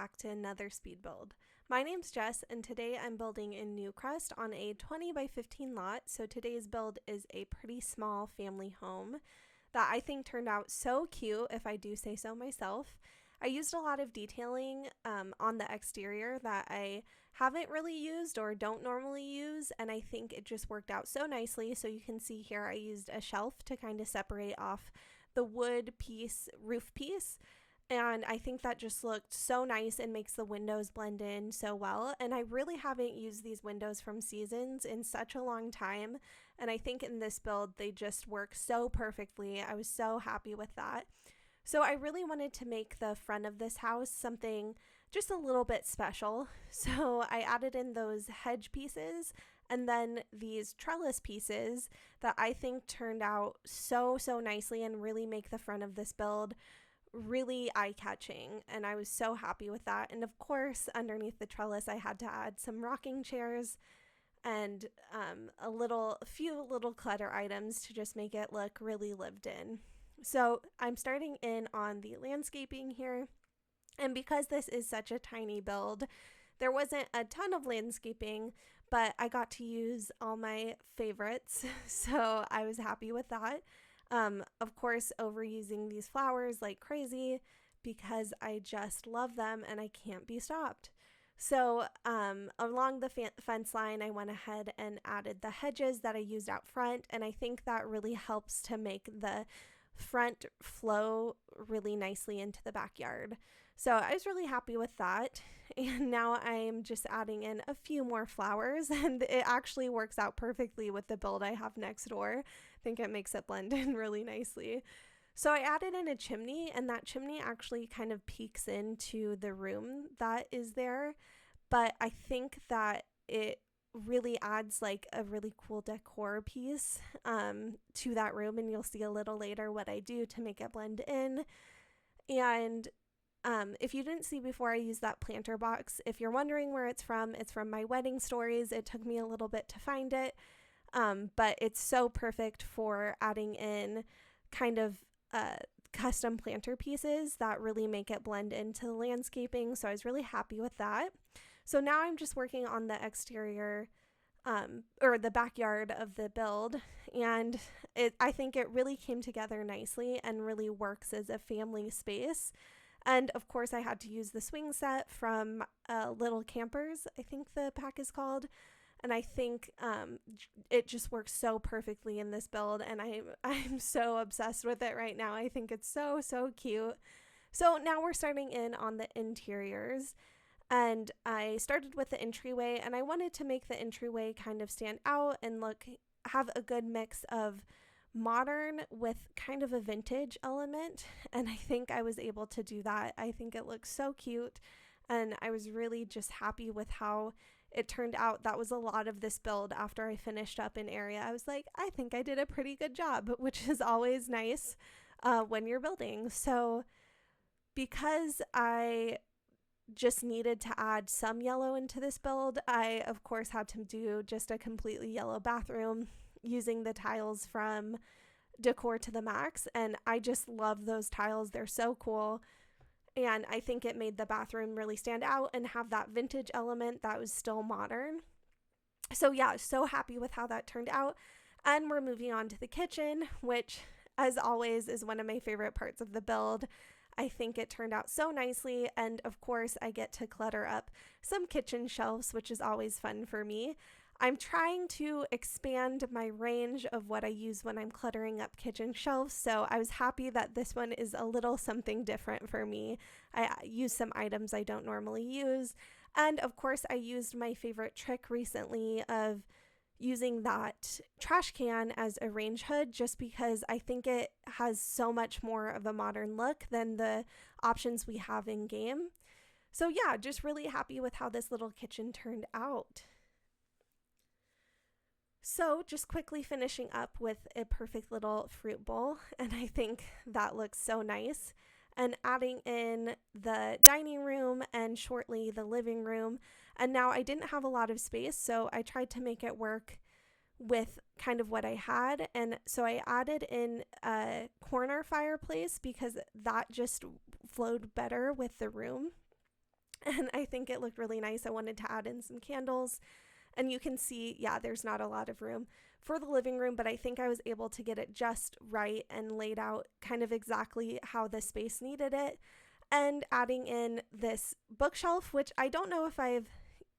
back to another speed build. My name's Jess, and today I'm building in Newcrest on a 20 by 15 lot, so today's build is a pretty small family home that I think turned out so cute, if I do say so myself. I used a lot of detailing on the exterior that I haven't really used or don't normally use, and I think it just worked out so nicely. So you can see here I used a shelf to kind of separate off the wood piece, roof piece, and I think that just looked so nice and makes the windows blend in so well. And I really haven't used these windows from Seasons in such a long time, and I think in this build they just work so perfectly. I was so happy with that. So I really wanted to make the front of this house something just a little bit special. So I added in those hedge pieces and then these trellis pieces that I think turned out so nicely and really make the front of this build really eye-catching, and I was so happy with that. And of course, underneath the trellis I had to add some rocking chairs and a few little clutter items to just make it look really lived in. So I'm starting in on the landscaping here, and because this is such a tiny build, there wasn't a ton of landscaping, but I got to use all my favorites, so I was happy with that. Of course, overusing these flowers like crazy because I just love them and I can't be stopped. So along the fence line, I went ahead and added the hedges that I used out front, and I think that really helps to make the front flow really nicely into the backyard. So I was really happy with that. And now I'm just adding in a few more flowers, and it actually works out perfectly with the build I have next door. I think it makes it blend in really nicely. So I added in a chimney, and that chimney actually kind of peeks into the room that is there, but I think that it really adds like a really cool decor piece to that room, and you'll see a little later what I do to make it blend in. And if you didn't see before, I used that planter box. If you're wondering where it's from my wedding stories. It took me a little bit to find it, but it's so perfect for adding in kind of custom planter pieces that really make it blend into the landscaping. So I was really happy with that. So now I'm just working on the exterior or the backyard of the build, and I think it really came together nicely and really works as a family space. And of course I had to use the swing set from Little Campers, I think the pack is called. And I think it just works so perfectly in this build, and I'm so obsessed with it right now. I think it's so cute. So now we're starting in on the interiors, and I started with the entryway, and I wanted to make the entryway kind of stand out and have a good mix of modern with kind of a vintage element, and I think I was able to do that. I think it looks so cute, and I was really just happy with how it turned out. That was a lot of this build. After I finished up an area, I was like, I think I did a pretty good job, which is always nice when you're building. So because I just needed to add some yellow into this build, I of course had to do just a completely yellow bathroom using the tiles from Decor to the Max, and I just love those tiles. They're so cool. And I think it made the bathroom really stand out and have that vintage element that was still modern. So yeah, so happy with how that turned out. And we're moving on to the kitchen, which as always is one of my favorite parts of the build. I think it turned out so nicely. And of course I get to clutter up some kitchen shelves, which is always fun for me. I'm trying to expand my range of what I use when I'm cluttering up kitchen shelves, so I was happy that this one is a little something different for me. I use some items I don't normally use, and of course I used my favorite trick recently of using that trash can as a range hood, just because I think it has so much more of a modern look than the options we have in game. So yeah, just really happy with how this little kitchen turned out. So just quickly finishing up with a perfect little fruit bowl, and I think that looks so nice, and adding in the dining room and shortly the living room. And now I didn't have a lot of space, so I tried to make it work with kind of what I had, and so I added in a corner fireplace because that just flowed better with the room. and I think it looked really nice. I wanted to add in some candles, and you can see, yeah, there's not a lot of room for the living room, but I think I was able to get it just right and laid out kind of exactly how the space needed it. And adding in this bookshelf, which I don't know if I've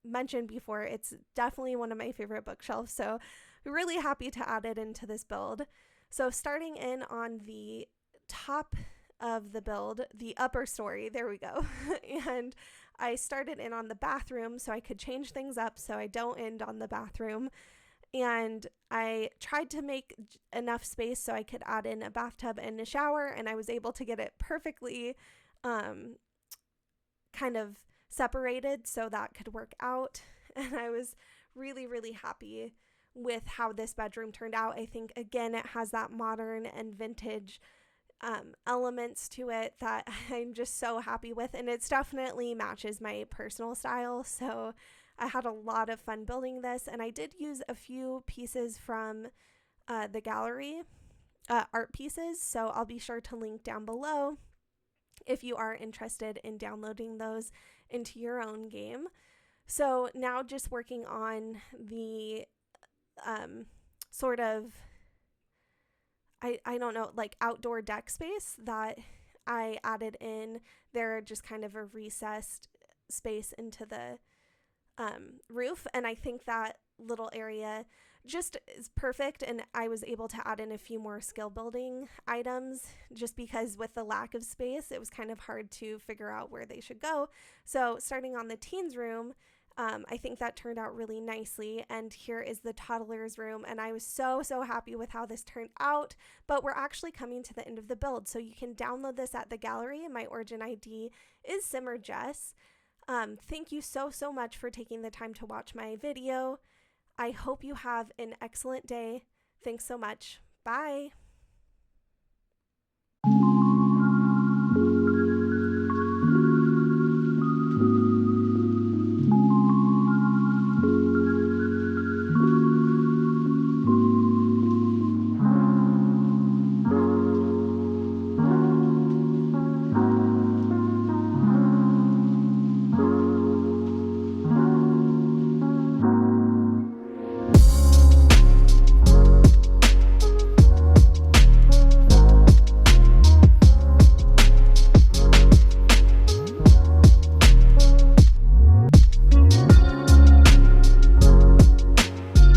mentioned before, it's definitely one of my favorite bookshelves, so really happy to add it into this build. So starting in on the top of the build, the upper story, there we go, and I started in on the bathroom so I could change things up so I don't end on the bathroom. And I tried to make enough space so I could add in a bathtub and a shower, and I was able to get it perfectly kind of separated so that could work out. And I was really, really happy with how this bedroom turned out. I think, again, it has that modern and vintage elements to it that I'm just so happy with, and it's definitely matches my personal style. So I had a lot of fun building this, and I did use a few pieces from the gallery, art pieces, so I'll be sure to link down below if you are interested in downloading those into your own game. So now just working on the sort of, I don't know, like outdoor deck space that I added in there, just kind of a recessed space into the roof. And I think that little area just is perfect, and I was able to add in a few more skill building items just because with the lack of space it was kind of hard to figure out where they should go. So starting on the teens room, I think that turned out really nicely, and here is the toddler's room, and I was so happy with how this turned out. But we're actually coming to the end of the build, so you can download this at the gallery. My origin ID is SimmeredJess. Thank you so much for taking the time to watch my video. I hope you have an excellent day. Thanks so much. Bye.